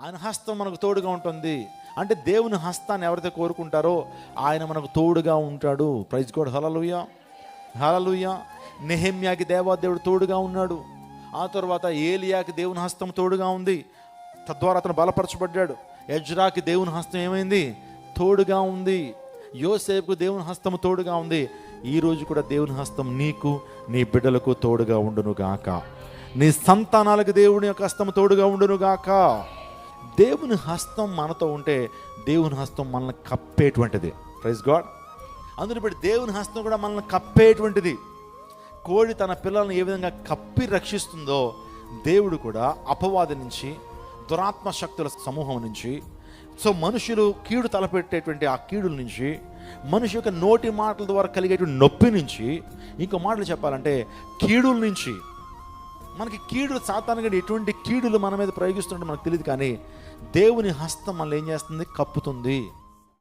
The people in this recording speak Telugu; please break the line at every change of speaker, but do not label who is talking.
ఆయన హస్తం మనకు తోడుగా ఉంటుంది. అంటే దేవుని హస్తాన్ని ఎవరైతే కోరుకుంటారో ఆయన మనకు తోడుగా ఉంటాడు. ప్రైజ్ గాడ్, హల్లెలూయా, హల్లెలూయా. నెహెమ్యాకి దేవాదేవుడు తోడుగా ఉన్నాడు. ఆ తర్వాత ఏలియాకి దేవుని హస్తం తోడుగా ఉంది, తద్వారా అతను బలపరచబడ్డాడు. ఎజ్రాకి దేవుని హస్తం ఏమైంది? తోడుగా ఉంది. యోసేపుకు దేవుని హస్తం తోడుగా ఉంది. ఈరోజు కూడా దేవుని హస్తం నీకు, నీ బిడ్డలకు తోడుగా ఉండును గాక. నీ సంతానాలకు దేవుని యొక్క హస్తం తోడుగా ఉండును గాక. దేవుని హస్తం మనతో ఉంటే దేవుని హస్తం మనల్ని కప్పేటువంటిది. Praise God. అందుని బట్టి దేవుని హస్తం కూడా మనల్ని కప్పేటువంటిది. కోడి తన పిల్లలను ఏ విధంగా కప్పి రక్షిస్తుందో దేవుడు కూడా అపవాది నుంచి, దురాత్మ శక్తుల సమూహం నుంచి, సో మనుషులు కీడు తలపెట్టేటువంటి ఆ కీడుల నుంచి, మనిషి యొక్క నోటి మాటల ద్వారా కలిగేటువంటి నొప్పి నుంచి, ఇంకో మాటలు చెప్పాలంటే కీడుల నుంచి, మనకి కీడులు సాతానుగా ఎటువంటి కీడులు మన మీద ప్రయోగిస్తుంటే మనకు తెలియదు, కానీ దేవుని హస్తం మనల్ని ఏం చేస్తుంది? కప్పుతుంది.